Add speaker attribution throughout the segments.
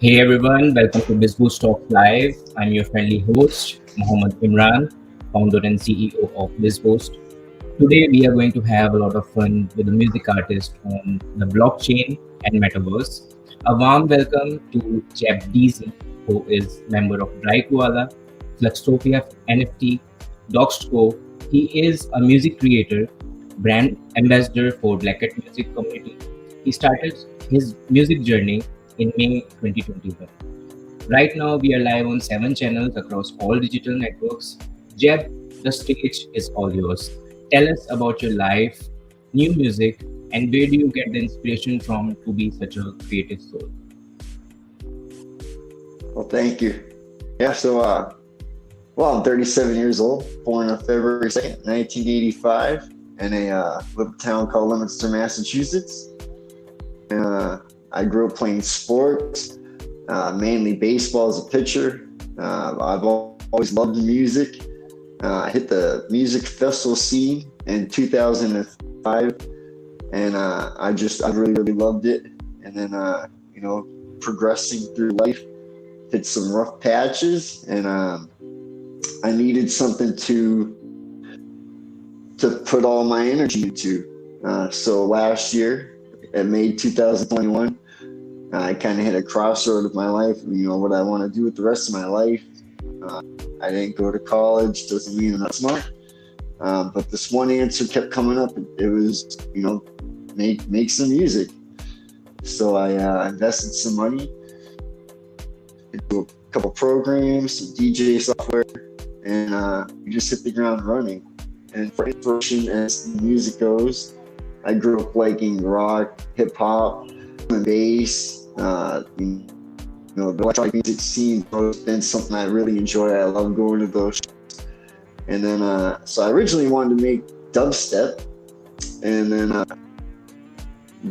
Speaker 1: Hey everyone, welcome to BIZBoost Talk Live. I'm your friendly host, Imran, founder and CEO of BIZBoost. Today we are going to have a lot of fun with a music artist on the blockchain and Metaverse. A warm welcome to JeB DeeZy, who is member of Koala, Fluxtopia NFT, Doxco. He is a music creator, brand ambassador for Blackett music community. He started his music journey in May 2021. Right now, we are live on 7 channels across all digital networks. Jeb, the stage is all yours. Tell us about your life, new music, and where do you get the inspiration from to be such a creative soul?
Speaker 2: Well, thank you. I'm 37 years old, born on February 2nd, 1985, in a little town called Leominster, Massachusetts. I grew up playing sports, mainly baseball as a pitcher. I've always loved music. I hit the music festival scene in 2005, and I really loved it. And then, progressing through life, hit some rough patches, and I needed something to put all my energy into. So last year, in May 2021, I kind of hit a crossroad of my life. What I want to do with the rest of my life. I didn't go to college. Doesn't mean I'm not smart. But this one answer kept coming up. It was, make some music. So I invested some money into a couple programs, some DJ software, and we just hit the ground running. And for inspiration as the music goes, I grew up liking rock, hip hop, and bass. The electronic music scene has been something I really enjoy. I love going to those shows. And then, so I originally wanted to make dubstep, and then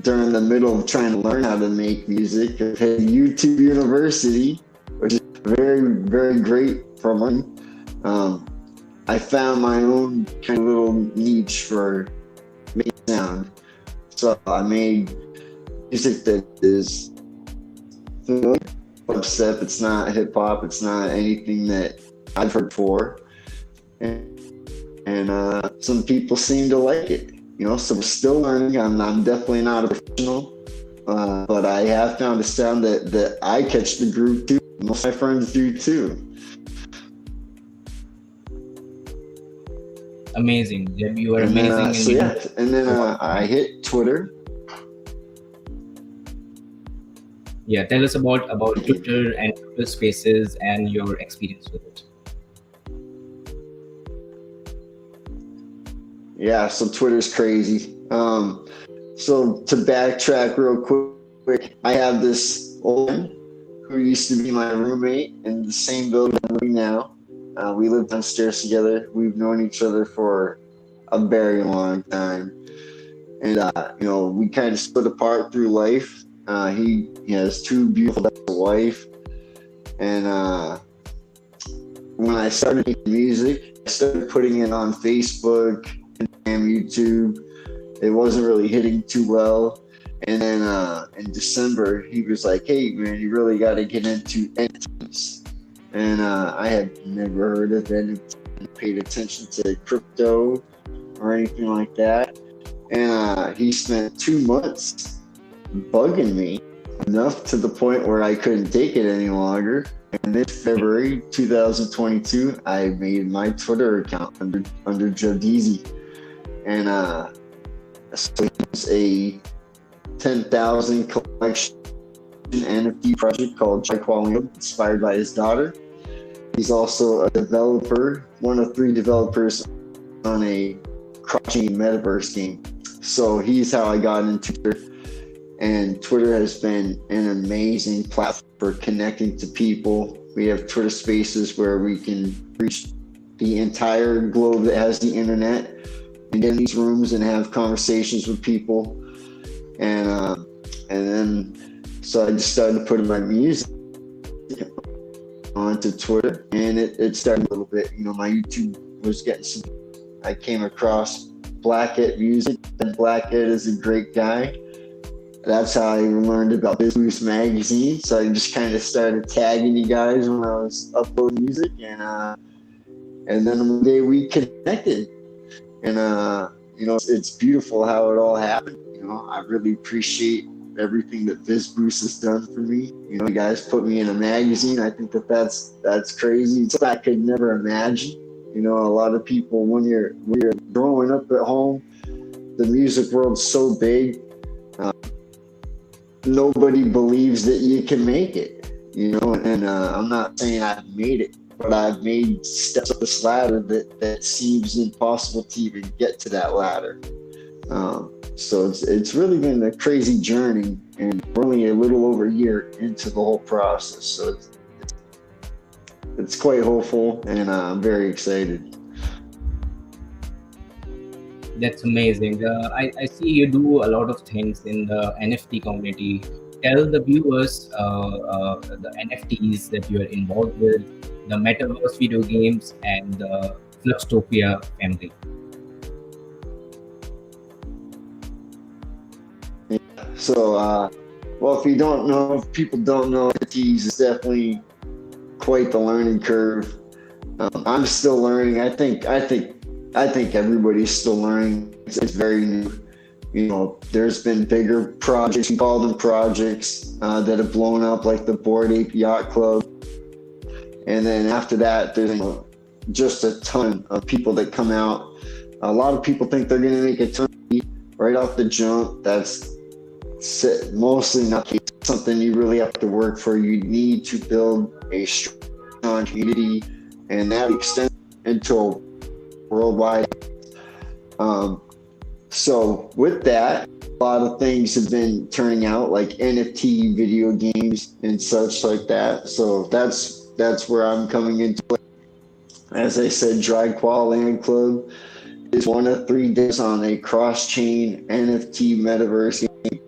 Speaker 2: during the middle of trying to learn how to make music, I had YouTube University, which is very, very great for learning. I found my own kind of little niche for making sound. So I made music that is familiar, dubstep. It's not hip hop. It's not anything that I've heard before, and some people seem to like it. So I'm still learning. I'm definitely not a professional, but I have found a sound that I catch the groove too. Most of my friends do too.
Speaker 1: Amazing, Jeb. You are amazing.
Speaker 2: And then I hit Twitter.
Speaker 1: Yeah, tell us about Twitter and Twitter Spaces and your experience with it.
Speaker 2: Yeah, so Twitter's crazy. So to backtrack real quick, I have this old man who used to be my roommate in the same building I'm living now. We live downstairs together. We've known each other for a very long time. And, we kind of split apart through life. He has two beautiful wife. And when I started making music, I started putting it on Facebook and YouTube. It wasn't really hitting too well. And then in December, he was like, "Hey, man, you really got to get into NFTs." And I had never heard of it, paid attention to crypto or anything like that. And he spent 2 months bugging me enough to the point where I couldn't take it any longer. And this February 2022, I made my Twitter account under JeB DeeZy. And so it's a 10,000 collection NFT project called JeBidiah, inspired by his daughter. He's also a developer, one of 3 developers on a cross-chain Metaverse game. So he's how I got into Twitter. And Twitter has been an amazing platform for connecting to people. We have Twitter Spaces where we can reach the entire globe that has the internet and get in these rooms and have conversations with people. And then so I just started putting my music onto Twitter, and it started a little bit. My YouTube was getting some. I came across Blackett music, and Blackett is a great guy. that's how I learned about BIZBoost magazine. So I just kind of started tagging you guys when I was uploading music, and then one day we connected, and it's beautiful how it all happened. I really appreciate everything that BIZBoost has done for me. You guys put me in a magazine. I think that's crazy. It's something I could never imagine. A lot of people, when you're growing up at home, the music world's so big. Nobody believes that you can make it, and I'm not saying I've made it, but I've made steps up this ladder that seems impossible to even get to that ladder. So it's really been a crazy journey, and we're only a little over a year into the whole process. So it's quite hopeful, and I'm very excited.
Speaker 1: That's amazing. I see you do a lot of things in the NFT community. Tell the viewers the NFTs that you are involved with, the Metaverse video games, and the Fluxtopia family.
Speaker 2: So, well, if people don't know NFTs, it's definitely quite the learning curve. I'm still learning. I think everybody's still learning. It's very new. There's been bigger projects, we call them projects, that have blown up, like the Bored Ape Yacht Club. And then after that, there's just a ton of people that come out. A lot of people think they're going to make a ton right off the jump. That's mostly not something you really have to work for. You need to build a strong community, and that extends into a worldwide. So with that, a lot of things have been turning out, like NFT video games and such like that. So that's where I'm coming into it. As I said, Dry Qual Land Club is one of 3 days on a cross-chain NFT metaverse game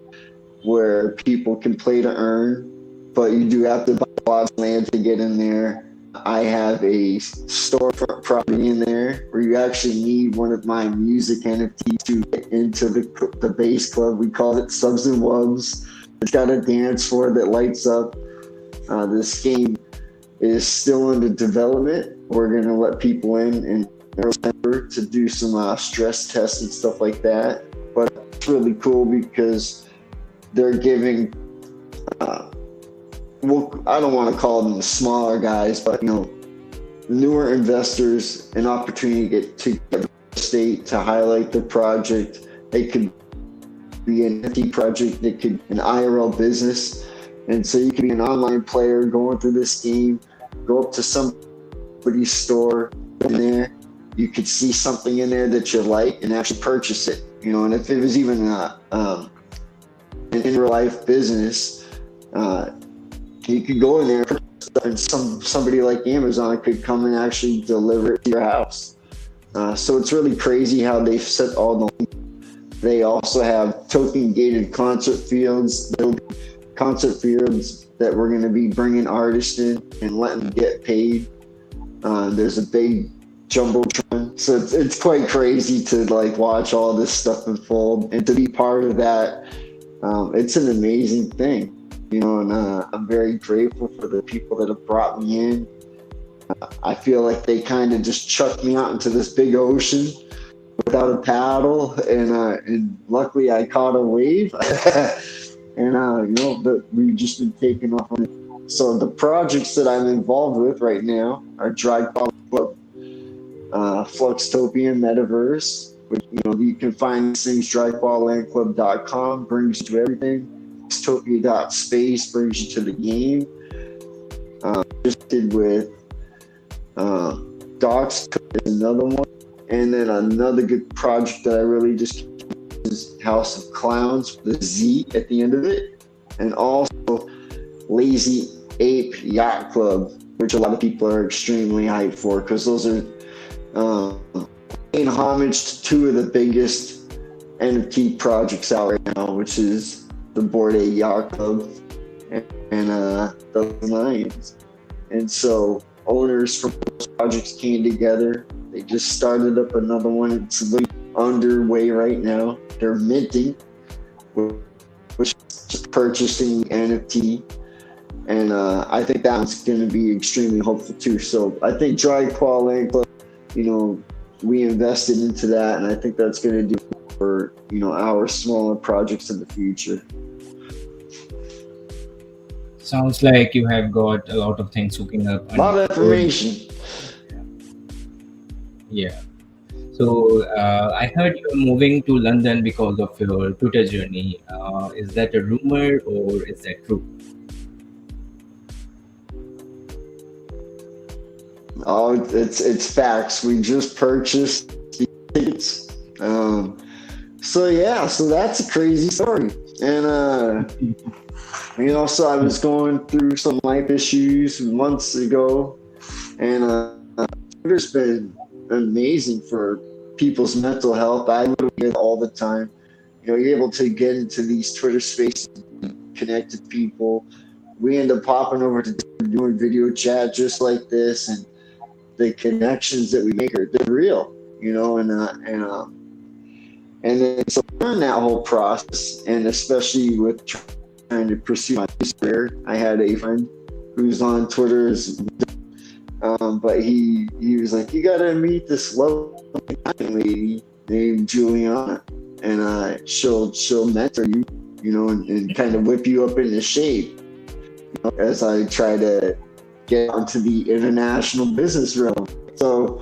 Speaker 2: where people can play to earn, but you do have to buy a lot of land to get in there. I have a storefront property in there where you actually need one of my music NFTs to get into the bass club. We call it Subs and Wubs. It's got a dance floor that lights up. This game is still under development. We're going to let people in November to do some stress tests and stuff like that. But it's really cool because they're giving I don't want to call them the smaller guys, but newer investors an opportunity to get to the state to highlight their project. It could be an NFT project, it could be an IRL business, and so you can be an online player going through this game, go up to somebody's store in there, you could see something in there that you like and actually purchase it. And if it was even an in real life business, you could go in there and somebody like Amazon could come and actually deliver it to your house. So it's really crazy how they've set all the. They also have token gated concert fields. Concert fields that we're going to be bringing artists in and letting them get paid. There's a big jumbotron, so it's quite crazy to watch all this stuff unfold and to be part of that. It's an amazing thing. And I'm very grateful for the people that have brought me in. I feel like they kind of just chucked me out into this big ocean without a paddle, and luckily I caught a wave, and we've just been taking off on it. So the projects that I'm involved with right now are Dry Qual Club, Fluxtopia, Metaverse, which you can find these things. DryQualLandClub.com brings you to everything. Fluxtopia.space brings you to the game. Just did with Docs is another one, and then another good project that I really just is House of Clowns with a Z at the end of it, and also Lazy Ape Yacht Club, which a lot of people are extremely hyped for because those are paying homage to 2 of the biggest NFT projects out right now, which is the Bored Ape Yacht Club and the Lions. And so owners from those projects came together. They just started up another one. It's underway right now. They're minting with which is just purchasing NFT. And I think that one's going to be extremely hopeful too. So I think Dry Qual, you know, we invested into that, and I think that's going to do for our smaller projects in the future.
Speaker 1: Sounds like you have got a lot of things hooking up.
Speaker 2: A lot of information.
Speaker 1: Yeah. So I heard you're moving to London because of your Twitter journey. Is that a rumor or is that true?
Speaker 2: Oh, it's facts. We just purchased the tickets. So yeah, so that's a crazy story. And so I was going through some life issues months ago, and Twitter's been amazing for people's mental health. I literally get it all the time. You're able to get into these Twitter spaces, connect to people. We end up popping over to doing video chat just like this, and the connections that we make they're real, and then so during that whole process, and especially with trying to pursue my career, I had a friend who's on Twitter, but he was like, you gotta meet this lovely lady named Juliana, and she'll mentor you, and kind of whip you up into shape, as I try to get onto the international business realm. So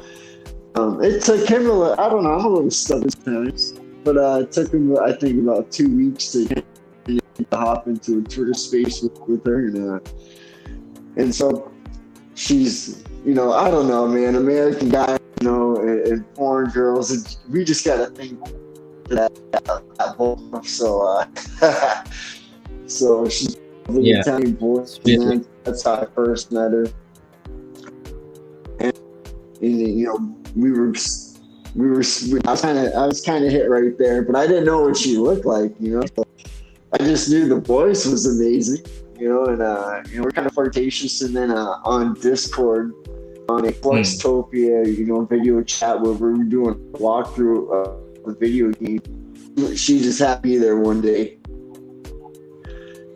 Speaker 2: it took him I don't know, I'm a little stubborn sometimes, but it took him, I think, about 2 weeks to hop into a Twitter space with her, and so she's, I don't know, man, American guy, and foreign girls, we just gotta think that whole, so so she's an Italian boy, and that's how I first met her. And I was kind of hit right there, but I didn't know what she looked like, So I just knew the voice was amazing, and we're kind of flirtatious. And then on Discord, on a Fluxtopia, video chat where we were doing a walkthrough of a video game, she just had me there one day,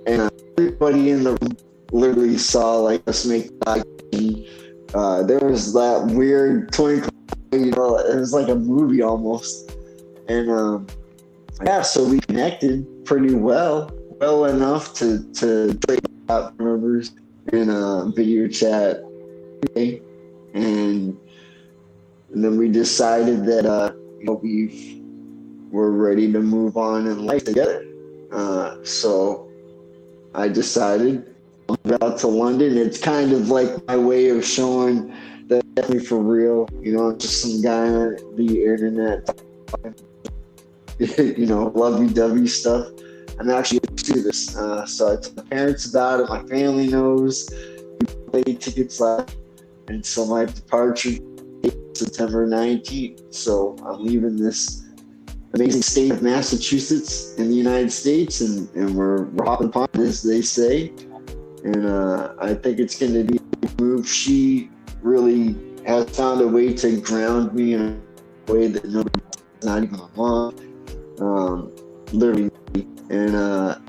Speaker 2: and everybody in the room literally saw like us make that. There was that weird twinkle, it was like a movie almost, and so we connected pretty well enough to trade out numbers in a video chat, and then we decided that we were ready to move on in life together. So I decided out to London. It's kind of like my way of showing that definitely for real, I'm just some guy on the internet, lovey-dovey stuff. I'm actually used to this. So I told my parents about it. My family knows. We played tickets last, and so my departure is September 19th. So I'm leaving this amazing state of Massachusetts in the United States, and we're hopping upon, as they say. And I think it's going to be a move. She really has found a way to ground me in a way that nobody, not even my mom, literally. And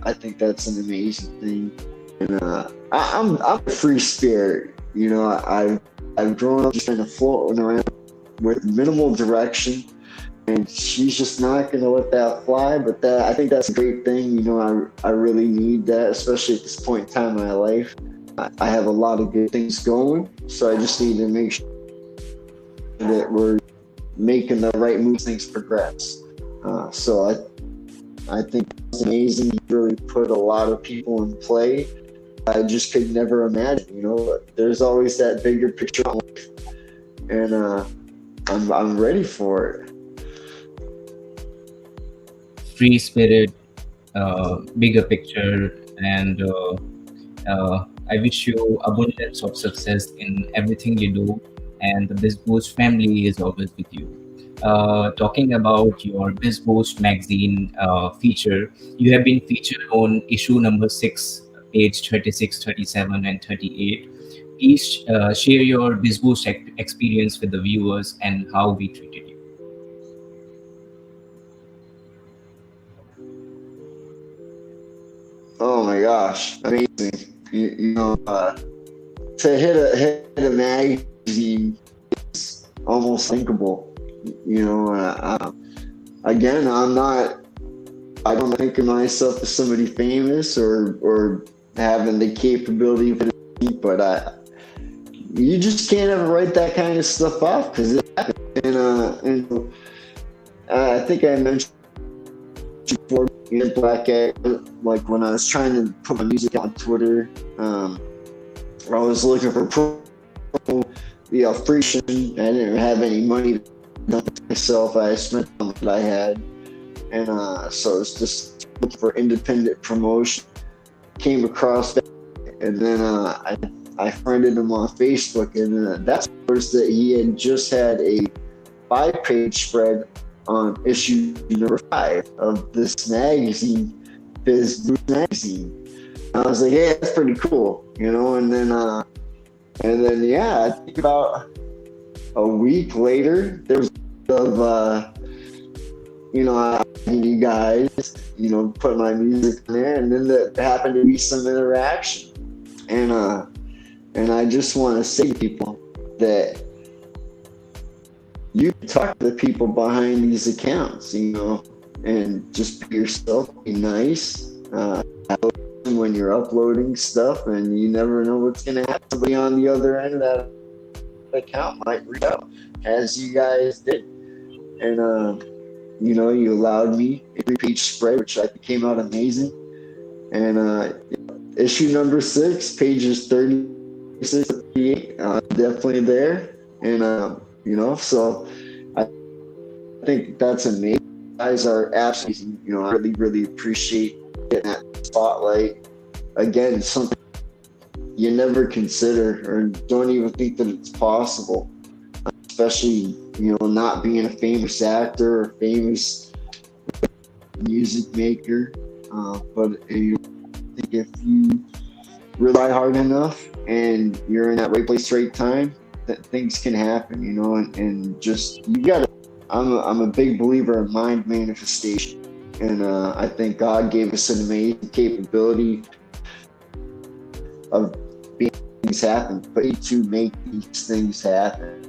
Speaker 2: I think that's an amazing thing. And I'm a free spirit. I've grown up just kind of floating around with minimal direction. And she's just not going to let that fly, but I think that's a great thing. I really need that, especially at this point in time in my life. I have a lot of good things going, so I just need to make sure that we're making the right moves, things progress. So I think it's amazing. You really put a lot of people in play. I just could never imagine. There's always that bigger picture in life, and I'm ready for it.
Speaker 1: Free spirit, bigger picture, and I wish you abundance of success in everything you do, and the BIZBoost family is always with you. Talking about your BIZBoost magazine feature, you have been featured on issue number 6, page 36, 37, and 38. Please share your BIZBoost experience with the viewers and how we treated you.
Speaker 2: Oh my gosh, amazing! To hit a magazine is almost thinkable. Again, I don't think of myself as somebody famous or having the capability of it, but you just can't ever write that kind of stuff off because it happens. And I think I mentioned before in Blackett, like when I was trying to put my music on Twitter, I was looking for free shipping. I didn't have any money to myself. I spent what I had, and so it's just looking for independent promotion. Came across that, and then I friended him on Facebook, and that's that he had just had a 5-page spread on issue number 5 of this magazine, BIZBoost magazine. I was like, hey, that's pretty cool, and then yeah, I think about a week later, there was I you guys, put my music in there, and then there happened to be some interaction, and I just want to say to people that you can talk to the people behind these accounts, and just be yourself, be nice. When you're uploading stuff, and you never know what's going to happen. Somebody on the other end of that account might reach out, as you guys did. And, you allowed me a 3-page spread, which I think came out amazing. And issue number 6, pages 36 to 38, definitely there. And, so I think that's amazing. You guys are absolutely, I really, really appreciate getting that spotlight. Again, something you never consider or don't even think that it's possible, especially, not being a famous actor or famous music maker. But I think if you rely hard enough and you're in that right place, right time, that things can happen, and just, you gotta, I'm a big believer in mind manifestation. And I think God gave us an amazing capability of being things happen, but to make these things happen.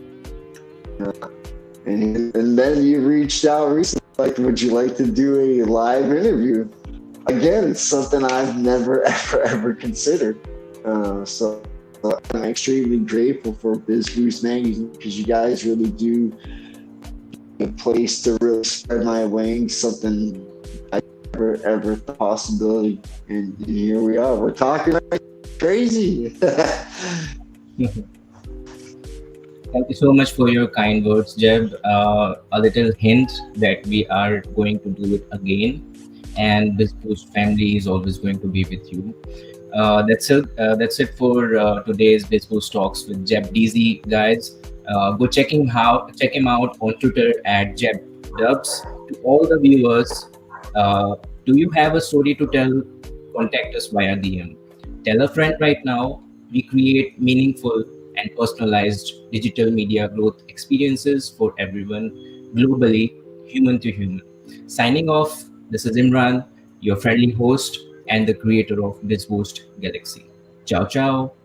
Speaker 2: And then you reached out recently, like, would you like to do a live interview? Again, it's something I've never, ever considered. So I'm extremely grateful for BIZBoost magazine, because you guys really do a place to really spread my wings, something I ever thought possibility. And here we are. We're talking like crazy.
Speaker 1: Thank you so much for your kind words, Jeb. A little hint that we are going to do it again, and this Boost family is always going to be with you. That's it. That's it for today's BIZBoost talks with JeB DeeZy, guys. Go check him out on Twitter at JeBDubs. To all the viewers, do you have a story to tell? Contact us via DM. Tell a friend right now. We create meaningful and personalized digital media growth experiences for everyone globally, human to human. Signing off, this is Imran, your friendly host and the creator of BIZBoost Galaxy. Ciao, ciao.